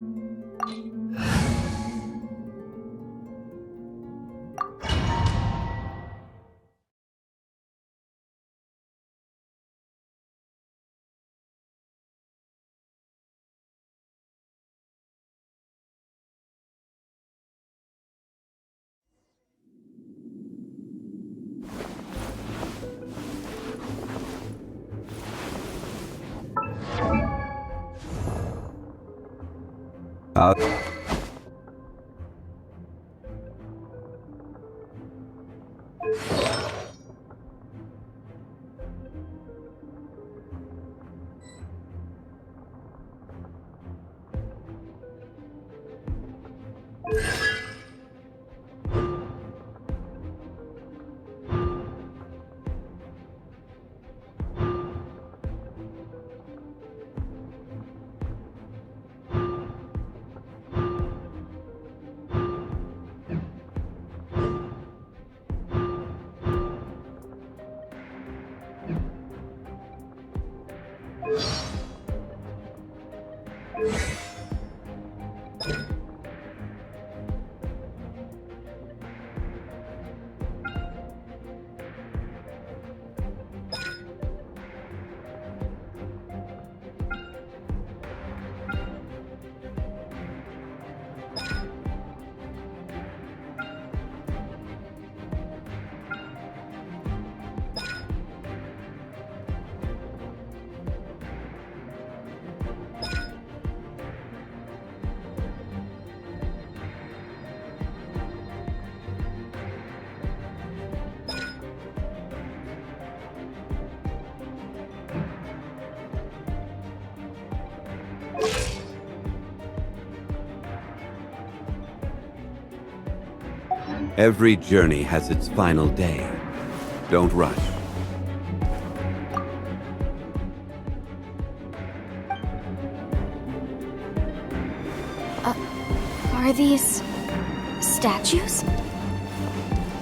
Uh... Every journey has its final day. Don't rush. Are these statues?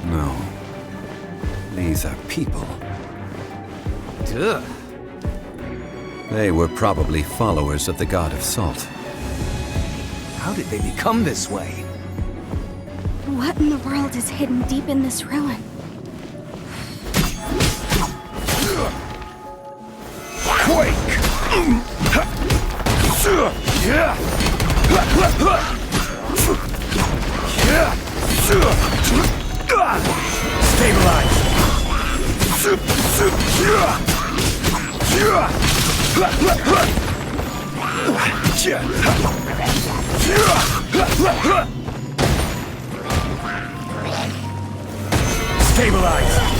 No. These are people. Duh. They were probably followers of the god of salt. How did they become this way? What in the world is hidden deep in this ruin? Quake! Stabilize! Stabilize!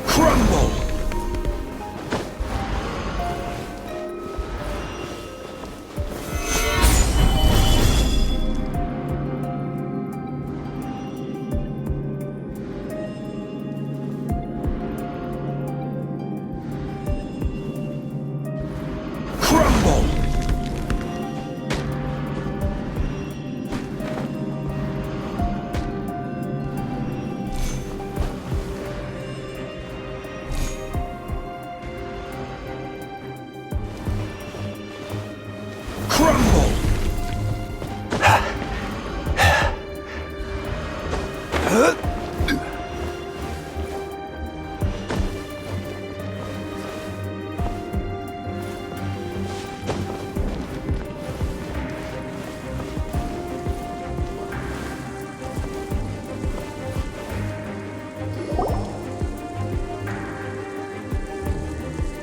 Crumble! Crumble! Crumble!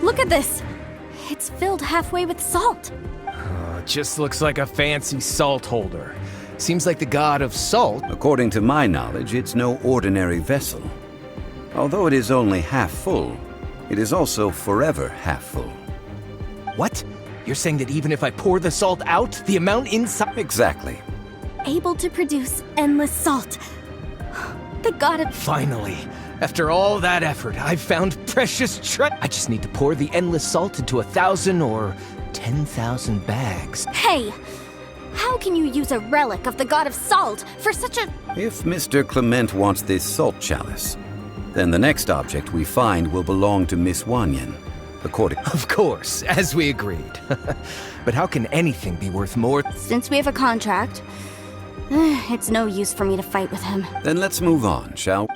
Look at this! It's filled halfway with salt. Just looks like a fancy salt holder. Seems like the god of salt. According to my knowledge, it's no ordinary vessel. Although it is only half full, it is also forever half full. What? You're saying that even if I pour the salt out, the amount inside... Exactly. able to produce endless salt. The god of... Finally, after all that effort, I've found precious treasure. I just need to pour the endless salt into 1,000 or 10,000 bags. Hey! How can you use a relic of the god of salt for such a... If Mr. Clement wants this salt chalice, then the next object we find will belong to Miss Wanyan, according... Of course, as we agreed. But how can anything be worth more? Since we have a contract, it's no use for me to fight with him. Then let's move on, shall we?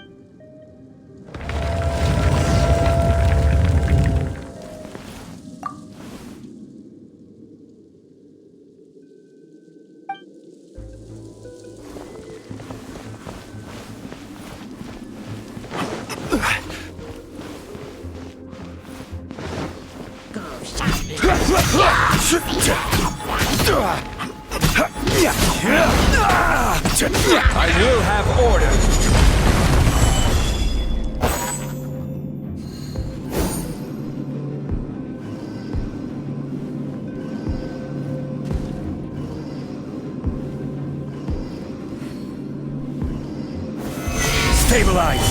I will have order. Stabilize.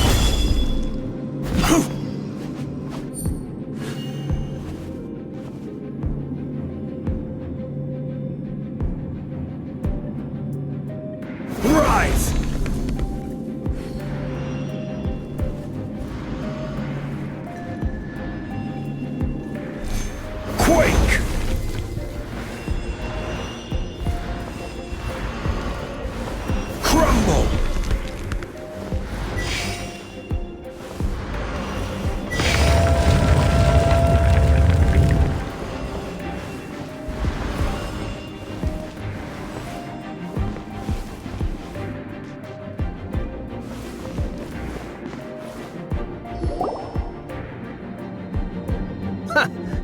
Rise! Quake! Crumble!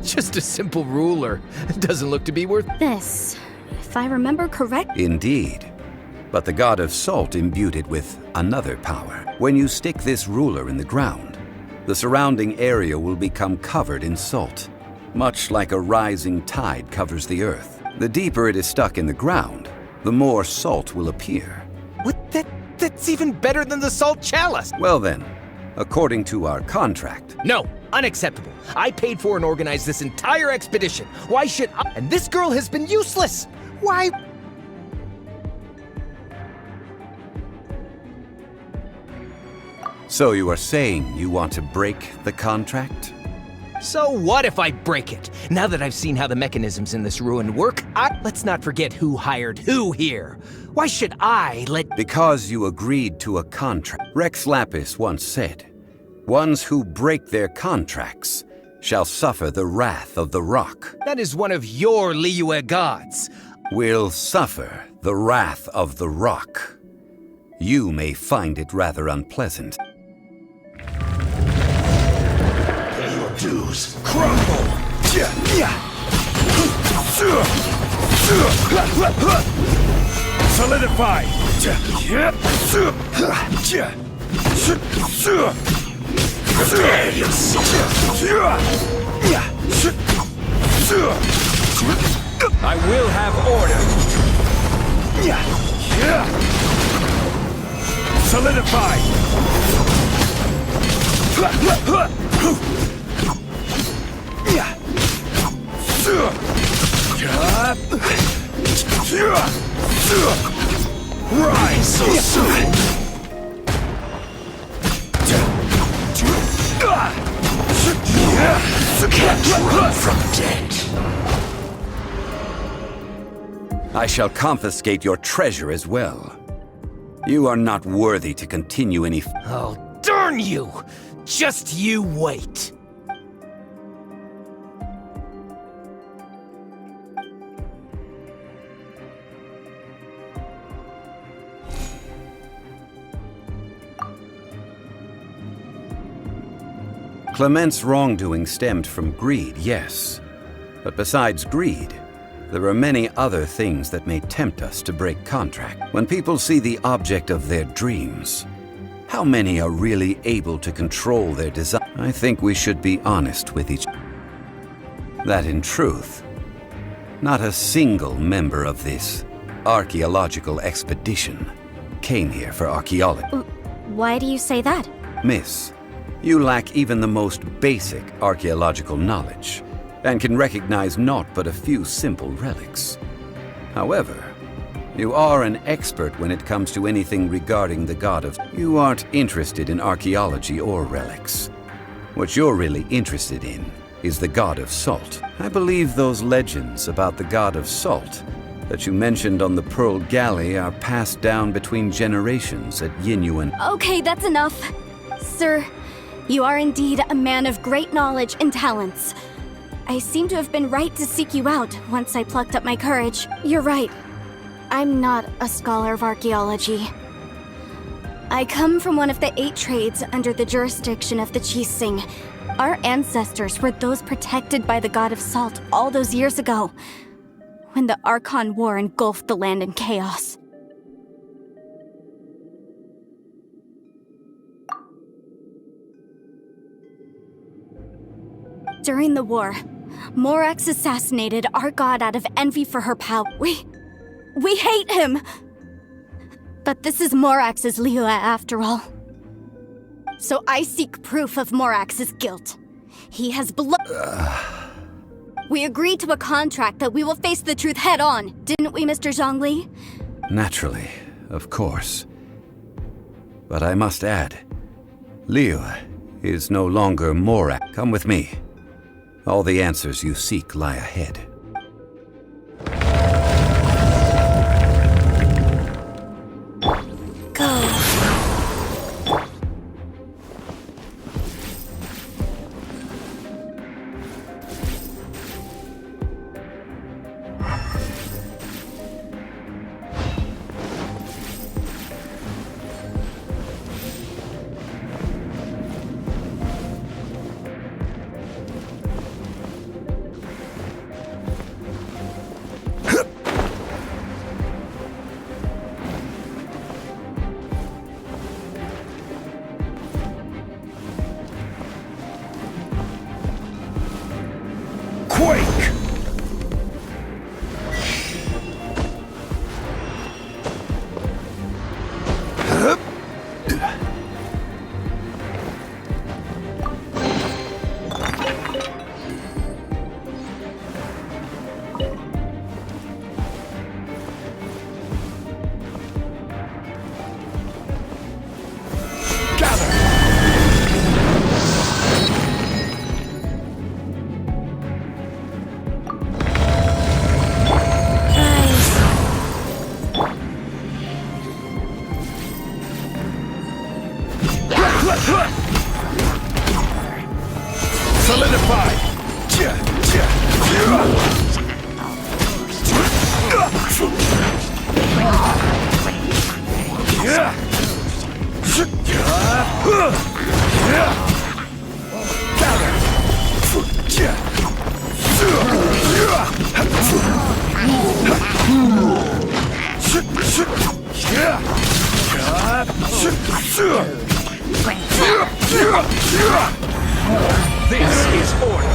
Just a simple ruler. Doesn't look to be worth... This, if I remember correct... Indeed. But the god of salt imbued it with another power. When you stick this ruler in the ground, the surrounding area will become covered in salt, much like a rising tide covers the earth. The deeper it is stuck in the ground, the more salt will appear. What? That's even better than the salt chalice! Well then, according to our contract... No, unacceptable. I paid for and organized this entire expedition. Why should I? And this girl has been useless. Why? So you are saying you want to break the contract? So what if I break it? Now that I've seen how the mechanisms in this ruin work, let's not forget who hired who here. Why should I let... Because you agreed to a contract. Rex Lapis once said, "Ones who break their contracts shall suffer the wrath of the rock." That is one of your Liyue gods. Will suffer the wrath of the rock. You may find it rather unpleasant. Pay your dues. Crumble! Solidify! I will have order. Solidify! Rise so soon! Can't run from death. I shall confiscate your treasure as well. You are not worthy to continue any... Oh, darn you! Just you wait. Clement's wrongdoing stemmed from greed, yes. But besides greed, there are many other things that may tempt us to break contract. When people see the object of their dreams, how many are really able to control their desire? I think we should be honest with each other. That in truth, not a single member of this archaeological expedition came here for archaeology. Why do you say that? Miss, you lack even the most basic archaeological knowledge, and can recognize naught but a few simple relics. However, you are an expert when it comes to anything regarding the god of... You aren't interested in archaeology or relics. What you're really interested in is the god of salt. I believe those legends about the god of salt that you mentioned on the Pearl Galley are passed down between generations at Yinyuan. Okay, that's enough. Sir, you are indeed a man of great knowledge and talents. I seem to have been right to seek you out once I plucked up my courage. You're right. I'm not a scholar of archaeology. I come from one of the 8 trades under the jurisdiction of the Qixing. Our ancestors were those protected by the god of salt all those years ago, when the Archon War engulfed the land in chaos. During the war, Morax assassinated our god out of envy for her power. We hate him! But this is Morax's Liyue after all. So I seek proof of Morax's guilt. He has We agreed to a contract that we will face the truth head on, didn't we, Mr. Zhongli? Naturally, of course. But I must add, Liyue is no longer Morax. Come with me. All the answers you seek lie ahead. Quake! Solidify! This is order.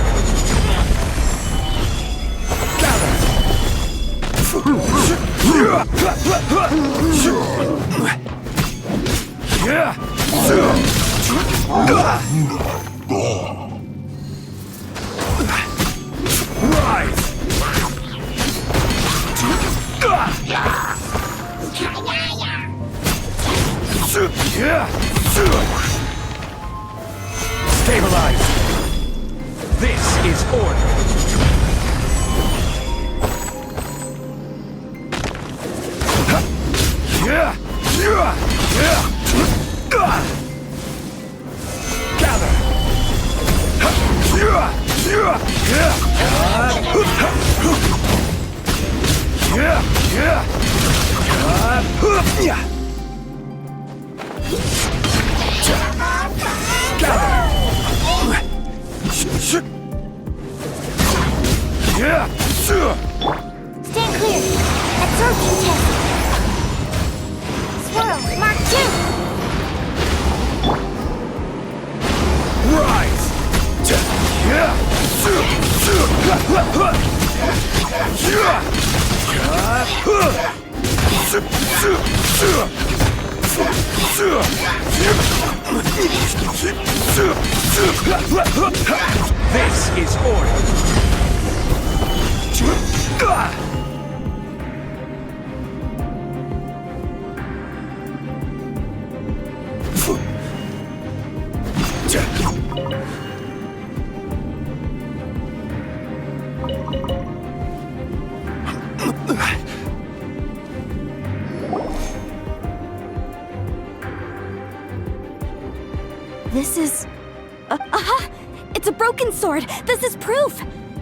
Stabilize. This is order. Gather. Stand clear. Absorption test. Swirl, Mark 2. Rise. This is order. This is... aha! It's a broken sword! This is proof!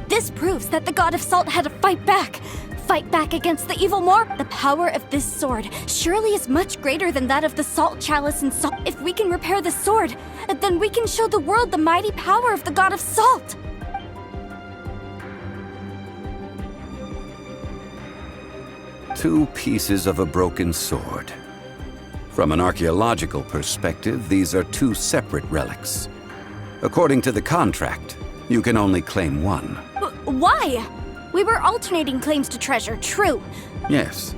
This proves that the God of Salt had to fight back! Fight back against the evil Mor. The power of this sword surely is much greater than that of the Salt Chalice and Salt. If we can repair the sword, then we can show the world the mighty power of the God of Salt! Two pieces of a broken sword. From an archaeological perspective, these are two separate relics. According to the contract, you can only claim one. Why? We were alternating claims to treasure, true. Yes,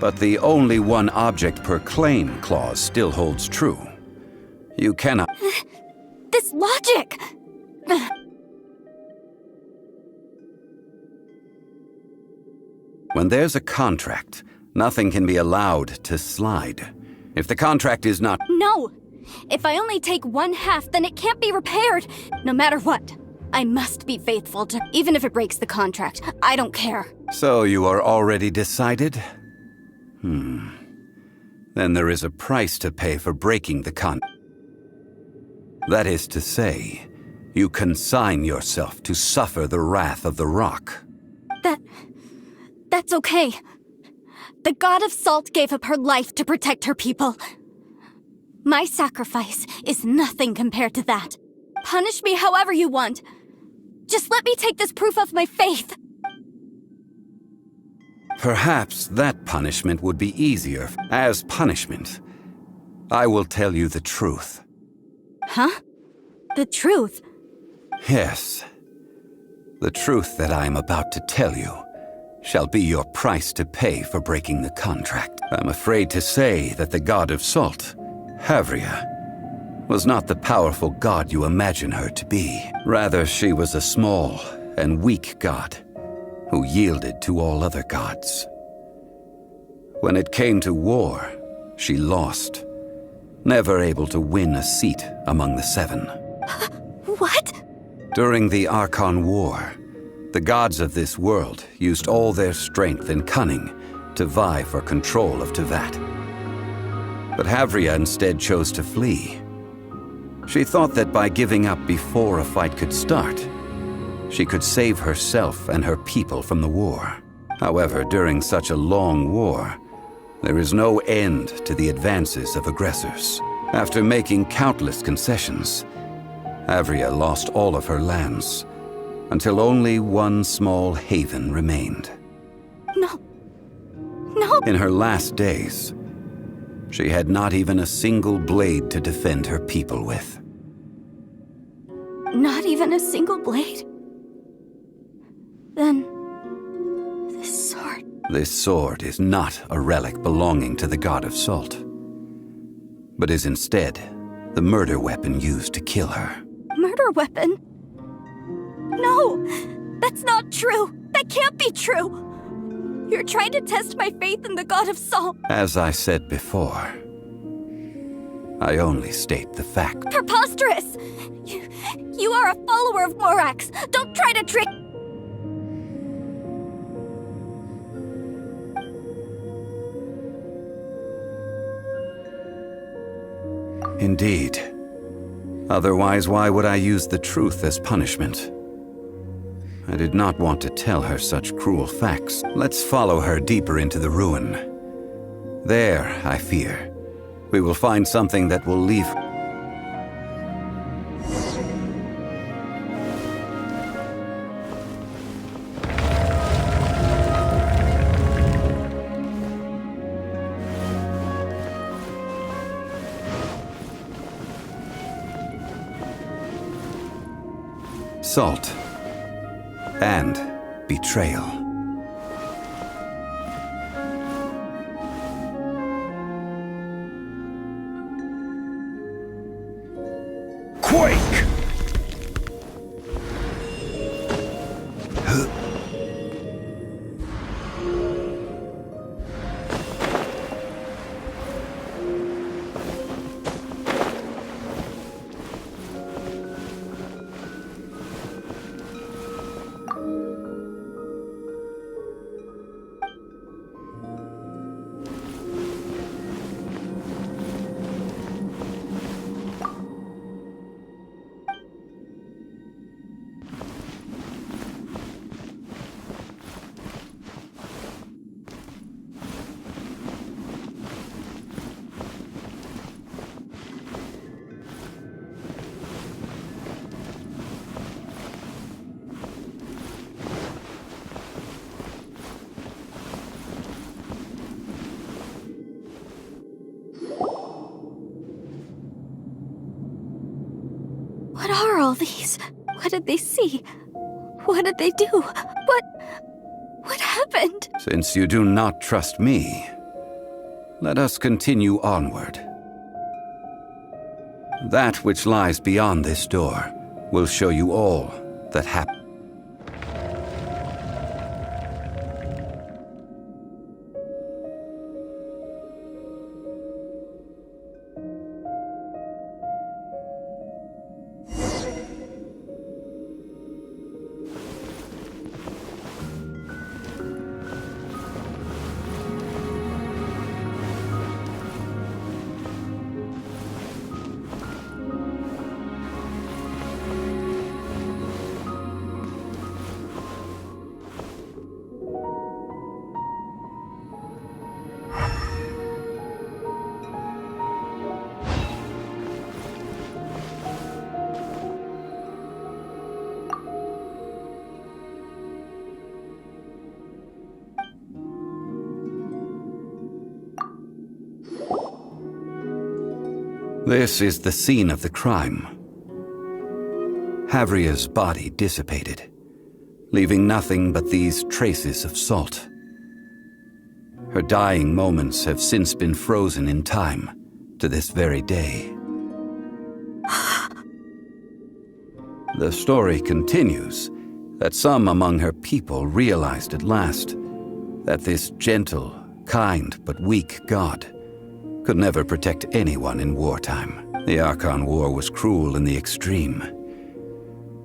but the only one object per claim clause still holds true. You cannot... This logic! When there's a contract, nothing can be allowed to slide. If the contract is not... No! If I only take one half, then it can't be repaired, no matter what. I must be faithful to... Even if it breaks the contract, I don't care. So you are already decided? Then there is a price to pay for breaking the That is to say, you consign yourself to suffer the wrath of the rock. That's okay. The God of Salt gave up her life to protect her people. My sacrifice is nothing compared to that. Punish me however you want. Just let me take this proof of my faith. Perhaps that punishment would be easier. As punishment, I will tell you the truth. Huh? The truth? Yes. The truth that I am about to tell you shall be your price to pay for breaking the contract. I'm afraid to say that the God of Salt, Havria, was not the powerful god you imagine her to be. Rather, she was a small and weak god who yielded to all other gods. When it came to war, she lost, never able to win a seat among the seven. What? During the Archon War, the gods of this world used all their strength and cunning to vie for control of Tevat. But Havria instead chose to flee. She thought that by giving up before a fight could start, she could save herself and her people from the war. However, during such a long war, there is no end to the advances of aggressors. After making countless concessions, Havria lost all of her lands, until only one small haven remained. No. In her last days, she had not even a single blade to defend her people with. Not even a single blade? Then... this sword... This sword is not a relic belonging to the God of Salt, but is instead the murder weapon used to kill her. Murder weapon? No! That's not true! That can't be true! You're trying to test my faith in the God of Salt. As I said before, I only state the fact. Preposterous! You are a follower of Morax! Don't try to trick... Indeed. Otherwise, why would I use the truth as punishment? I did not want to tell her such cruel facts. Let's follow her deeper into the ruin. There, I fear, we will find something that will leave... Salt and betrayal. Quake! What are all these? What did they see? What did they do? What happened? Since you do not trust me, let us continue onward. That which lies beyond this door will show you all that happened. This is the scene of the crime. Havria's body dissipated, leaving nothing but these traces of salt. Her dying moments have since been frozen in time to this very day. The story continues that some among her people realized at last that this gentle, kind, but weak god could never protect anyone in wartime. The Archon War was cruel in the extreme.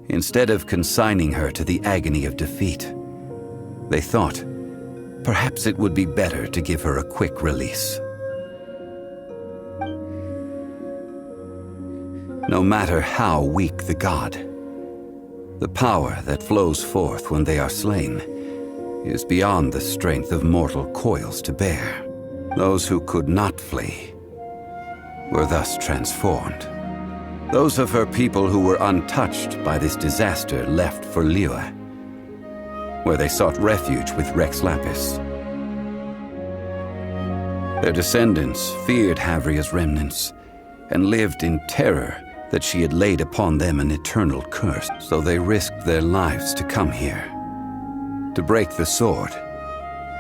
Instead of consigning her to the agony of defeat, they thought perhaps it would be better to give her a quick release. No matter how weak the god, the power that flows forth when they are slain is beyond the strength of mortal coils to bear. Those who could not flee were thus transformed. Those of her people who were untouched by this disaster left for Liyue, where they sought refuge with Rex Lapis. Their descendants feared Havria's remnants and lived in terror that she had laid upon them an eternal curse, so they risked their lives to come here, to break the sword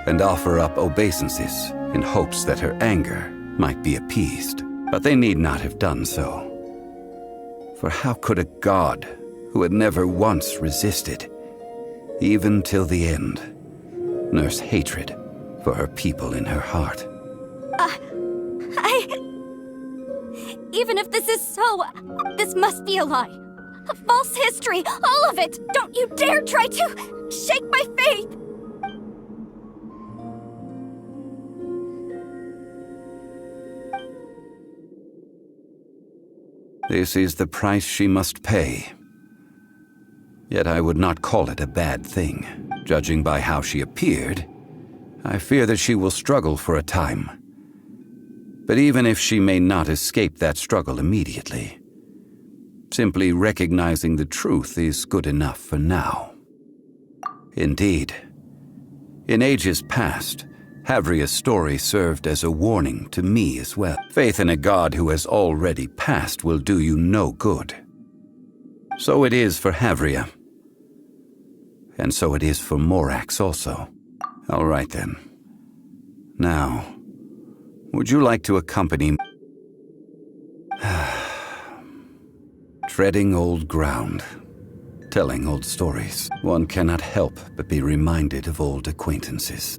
and offer up obeisances in hopes that her anger might be appeased. But they need not have done so. For how could a god who had never once resisted, even till the end, nurse hatred for her people in her heart? Even if this is so, this must be a lie. A false history, all of it! Don't you dare try to shake my faith! This is the price she must pay. Yet I would not call it a bad thing. Judging by how she appeared, I fear that she will struggle for a time. But even if she may not escape that struggle immediately, simply recognizing the truth is good enough for now. Indeed, in ages past, Havria's story served as a warning to me as well. Faith in a god who has already passed will do you no good. So it is for Havria. And so it is for Morax also. All right then. Now, would you like to accompany me? Treading old ground. Telling old stories. One cannot help but be reminded of old acquaintances.